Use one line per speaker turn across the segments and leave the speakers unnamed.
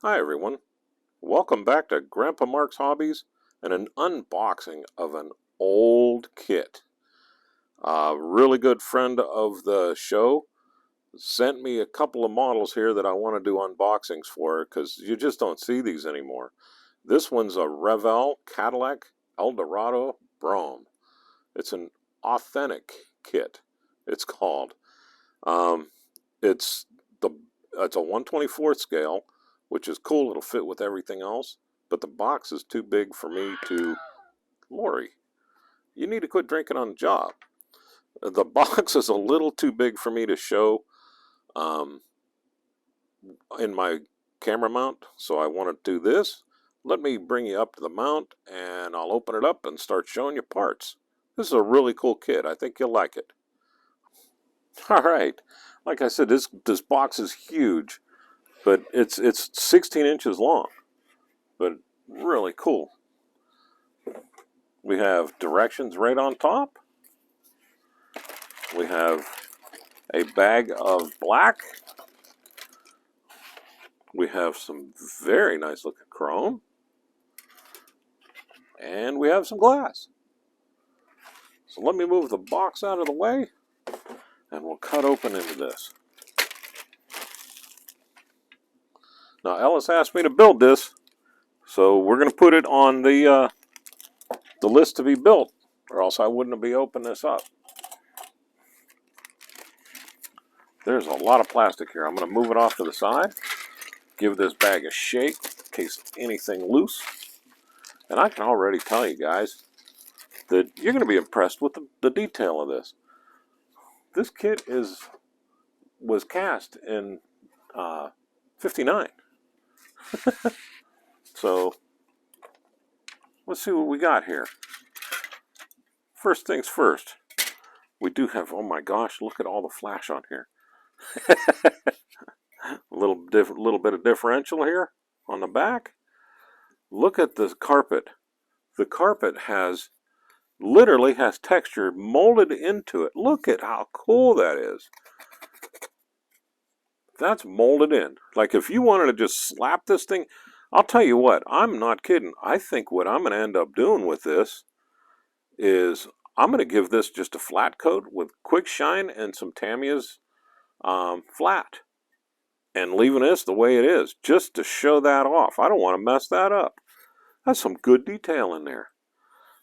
Hi everyone, welcome back to Grandpa Mark's Hobbies and an unboxing of an old kit. A really good friend of the show sent me a couple of models here that I want to do unboxings for because you just don't see these anymore. This one's a Revell Cadillac Eldorado Brougham. It's an authentic kit, it's called. Um, it's the it's a 1/24 scale, which is cool. It'll fit with everything else. But the box is too big for me to. Lori, you need to quit drinking on the job. The box is a little too big for me to show um, in my camera mount, so I want to do this. Let me bring you up to the mount, and I'll open it up and start showing you parts. This is a really cool kit. I think you'll like it. All right. Like I said, this box is huge, but it's 16 inches long, but really cool. We have directions right on top. We have a bag of black. We have some very nice looking chrome. And we have some glass. So let me move the box out of the way and we'll cut open into this. Now Ellis asked me to build this, so we're going to put it on the list to be built, or else I wouldn't be opening this up. There's a lot of plastic here. I'm going to move it off to the side, give this bag a shake in case anything loose. And I can already tell you guys that you're going to be impressed with the detail of this. This kit was cast in '59. So let's see what we got here. First things first, we do have, oh my gosh, look at all the flash on here. A little bit of differential here on the back. Look at the carpet. The carpet literally has texture molded into it. Look at how cool that is. That's molded in. Like if you wanted to just slap this thing, I'll tell you what, I'm not kidding. I think what I'm going to end up doing with this is I'm going to give this just a flat coat with quick shine and some Tamiya's flat. And leaving this the way it is, just to show that off. I don't want to mess that up. That's some good detail in there.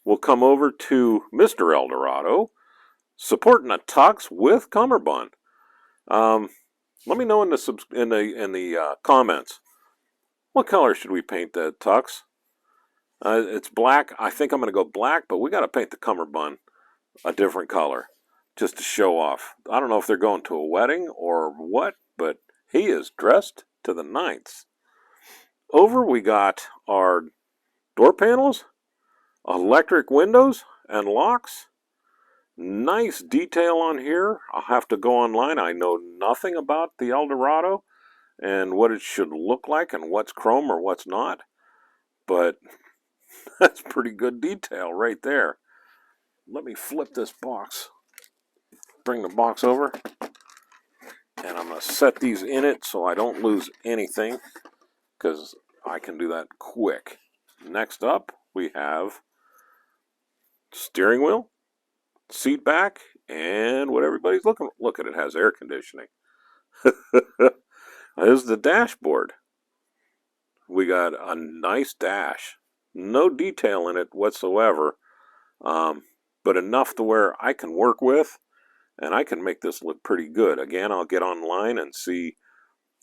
We'll come over to Mr. Eldorado, supporting a tux with cummerbund. Let me know in the comments, what color should we paint the tux? It's black. I think I'm going to go black, but we got to paint the cummerbund a different color just to show off. I don't know if they're going to a wedding or what, but he is dressed to the nines. Over we got our door panels, electric windows and locks. Nice detail on here. I'll have to go online. I know nothing about the Eldorado and what it should look like and what's chrome or what's not, but that's pretty good detail right there. Let me flip this box. Bring the box over. And I'm going to set these in it so I don't lose anything, because I can do that quick. Next up, we have steering wheel, seat back, and what everybody's looking. Look at it, has air conditioning. There's the dashboard. We got a nice dash. No detail in it whatsoever, but enough to where I can work with, and I can make this look pretty good. Again, I'll get online and see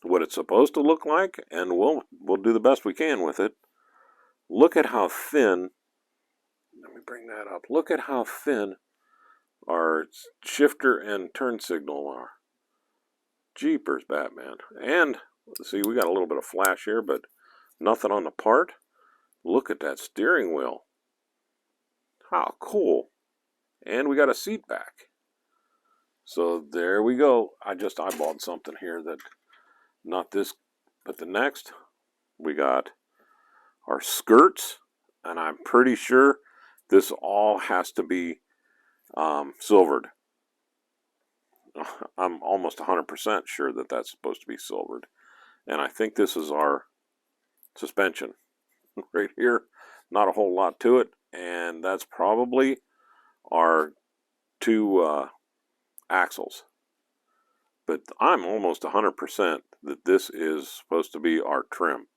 what it's supposed to look like, and we'll do the best we can with it. Look at how thin, let me bring that up. Look at how thin our shifter and turn signal are. Jeepers, Batman. And, see, we got a little bit of flash here, but nothing on the part. Look at that steering wheel. How cool. And we got a seat back. So there we go. I just eyeballed something here that, not this, but the next. We got our skirts, and I'm pretty sure this all has to be silvered. I'm almost 100% sure that that's supposed to be silvered. And I think this is our suspension right here. Not a whole lot to it, and that's probably our two axles. But I'm almost 100% that this is supposed to be our trim.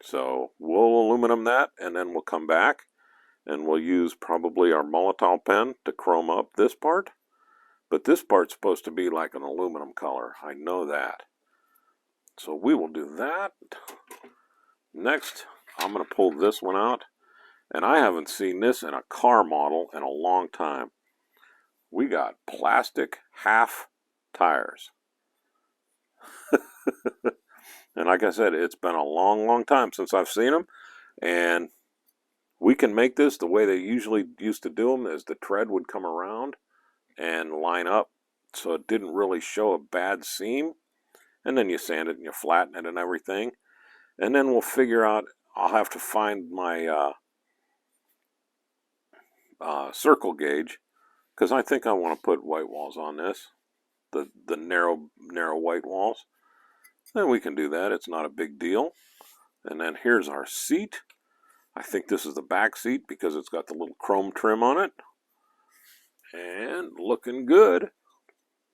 So we'll aluminum that, and then we'll come back and we'll use probably our Molotov pen to chrome up this part. But this part's supposed to be like an aluminum color. I know that. So we will do that. Next, I'm going to pull this one out. And I haven't seen this in a car model in a long time. We got plastic half tires. And like I said, it's been a long time since I've seen them. And we can make this the way they usually used to do them, is the tread would come around and line up so it didn't really show a bad seam. And then you sand it and you flatten it and everything. And then we'll figure out, I'll have to find my circle gauge, because I think I want to put white walls on this, the narrow white walls. Then we can do that. It's not a big deal. And then here's our seat. I think this is the back seat because it's got the little chrome trim on it. And looking good.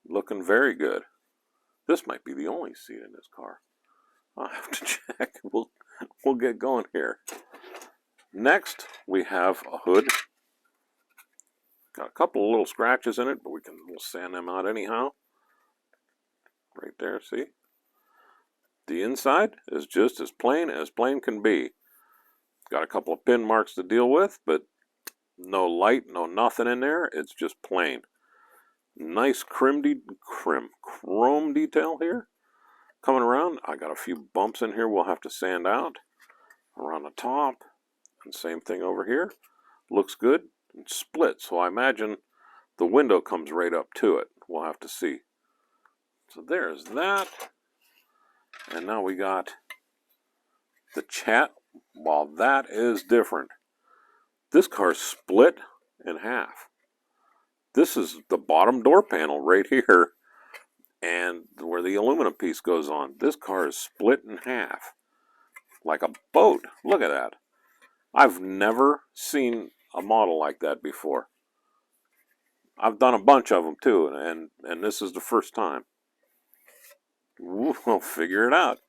Looking very good. This might be the only seat in this car. I'll have to check. We'll get going here. Next, we have a hood. Got a couple of little scratches in it, but we'll sand them out anyhow. Right there, see? The inside is just as plain can be. Got a couple of pin marks to deal with, but no light, no nothing in there. It's just plain. Nice chrome detail here. Coming around, I got a few bumps in here we'll have to sand out. Around the top, and same thing over here. Looks good. It's split, so I imagine the window comes right up to it. We'll have to see. So there's that. And now we got the chat. Well, that is different. This car's split in half. This is the bottom door panel right here, and where the aluminum piece goes on. This car is split in half, like a boat. Look at that. I've never seen a model like that before. I've done a bunch of them too, and this is the first time. We'll figure it out.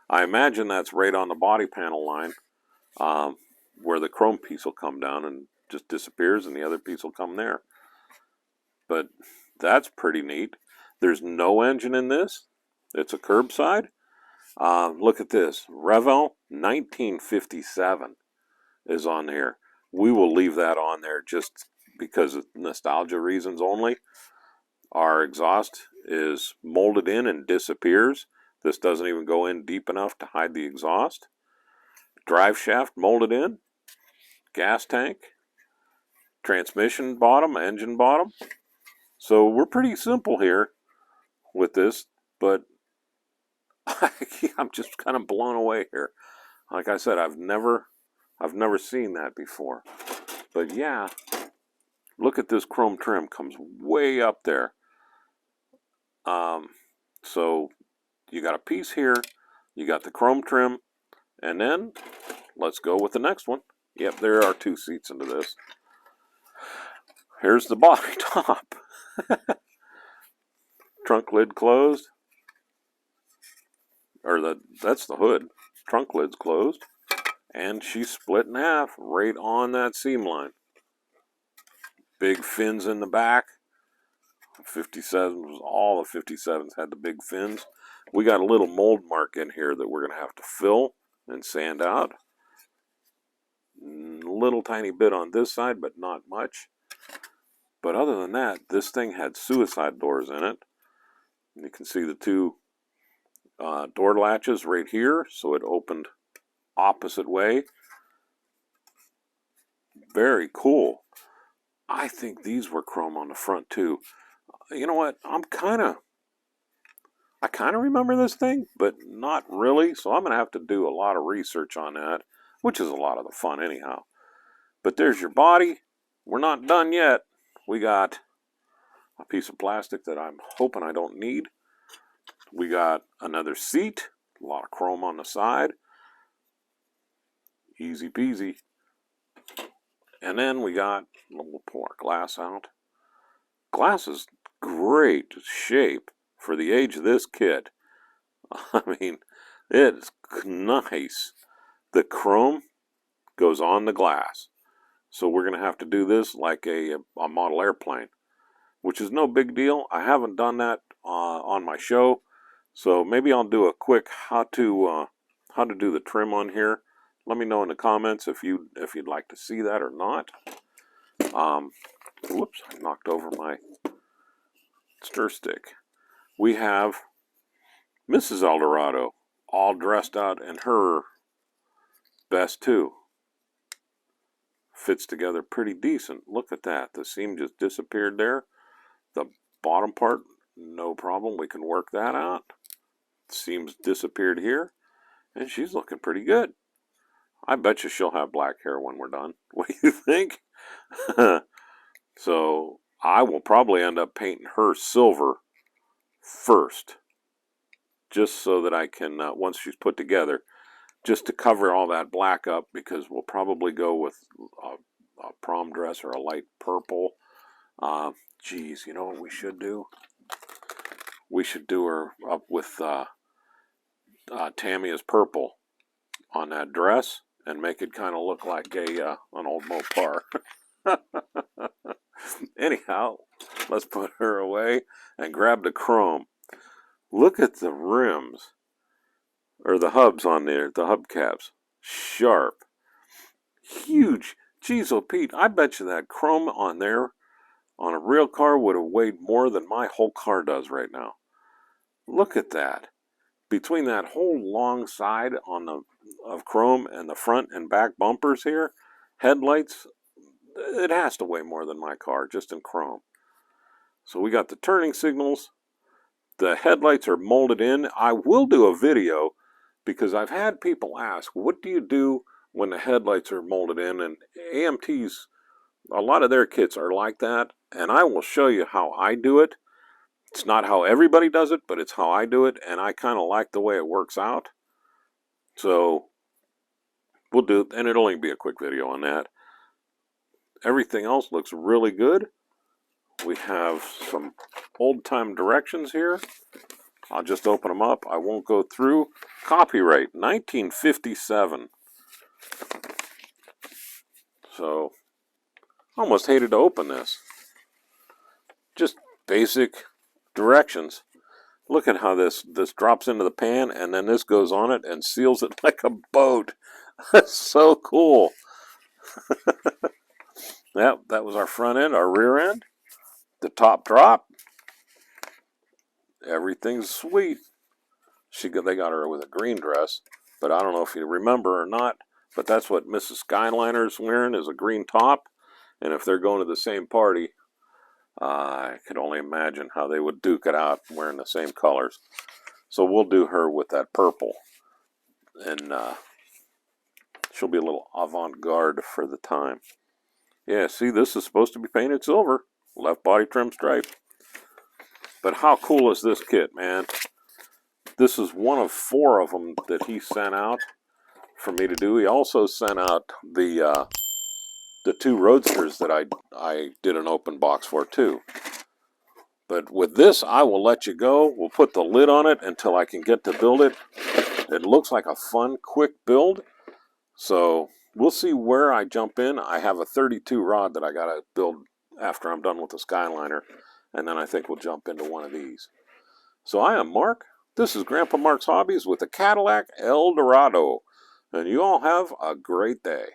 I imagine that's right on the body panel line, where the chrome piece will come down and just disappears, and the other piece will come there. But that's pretty neat. There's no engine in this. It's a curbside. Look at this. Revell 1957 is on here. We will leave that on there just because of nostalgia reasons only. Our exhaust is molded in and disappears. This doesn't even go in deep enough to hide the exhaust. Drive shaft molded in. Gas tank. Transmission bottom, engine bottom. So we're pretty simple here with this, but I'm just kind of blown away here. Like I said, I've never seen that before. But yeah, look at this chrome trim, comes way up there. So you got a piece here, you got the chrome trim, and then let's go with the next one. Yep, there are two seats into this. Here's the body top. Trunk lid closed. Or that's the hood. Trunk lid's closed. And she's split in half right on that seam line. Big fins in the back. 57s, all the 57s had the big fins. We got a little mold mark in here that we're going to have to fill and sand out. A little tiny bit on this side, but not much. But other than that, this thing had suicide doors in it. You can see the two door latches right here, so it opened opposite way. Very cool. I think these were chrome on the front too. You know what? I kind of remember this thing, but not really. So I'm going to have to do a lot of research on that, which is a lot of the fun anyhow. But there's your body. We're not done yet. We got a piece of plastic that I'm hoping I don't need. We got another seat, a lot of chrome on the side. Easy peasy. And then we'll pour our glass out. Glass is great shape for the age of this kit. I mean, it's nice. The chrome goes on the glass. So we're going to have to do this like a model airplane, which is no big deal. I haven't done that on my show. So maybe I'll do a quick how to do the trim on here. Let me know in the comments if you'd like to see that or not. Whoops, I knocked over my stir stick. We have Mrs. Eldorado all dressed out in her best too. Fits together pretty decent. Look at that. The seam just disappeared there. The bottom part, no problem. We can work that out. Seams disappeared here. And she's looking pretty good. I bet you she'll have black hair when we're done. What do you think? So I will probably end up painting her silver first, just so that I can, once she's put together, just to cover all that black up, because we'll probably go with a prom dress or a light purple. Geez, you know what we should do? We should do her up with Tamia's purple on that dress and make it kind of look like an old Mopar. Anyhow, let's put her away and grab the chrome. Look at the rims, or the hubs on there, the hubcaps. Sharp. Huge. Geez, oh Pete, I bet you that chrome on there on a real car would have weighed more than my whole car does right now. Look at that. Between that whole long side of chrome and the front and back bumpers here, headlights, it has to weigh more than my car, just in chrome. So we got the turning signals. The headlights are molded in. I will do a video because I've had people ask, what do you do when the headlights are molded in? And AMTs, a lot of their kits are like that. And I will show you how I do it. It's not how everybody does it, but it's how I do it. And I kind of like the way it works out. So we'll do it. And it'll only be a quick video on that. Everything else looks really good. We have some old-time directions here. I'll just open them up. I won't go through. Copyright, 1957. So, almost hated to open this. Just basic directions. Look at how this drops into the pan, and then this goes on it and seals it like a boat. That's so cool. Yep, that was our front end, our rear end. The top drop. Everything's sweet. They got her with a green dress, but I don't know if you remember or not, but that's what Mrs. Skyliner's wearing, is a green top. And if they're going to the same party, I could only imagine how they would duke it out wearing the same colors. So we'll do her with that purple. And she'll be a little avant-garde for the time. Yeah, see, this is supposed to be painted silver. Left body trim stripe. But how cool is this kit, man? This is one of 4 of them that he sent out for me to do. He also sent out the 2 Roadsters that I did an open box for too. But with this, I will let you go. We'll put the lid on it until I can get to build it. It looks like a fun, quick build. So we'll see where I jump in. I have a 32 rod that I got to build after I'm done with the Skyliner. And then I think we'll jump into one of these. So I am Mark. This is Grandpa Mark's Hobbies with the Cadillac Eldorado. And you all have a great day.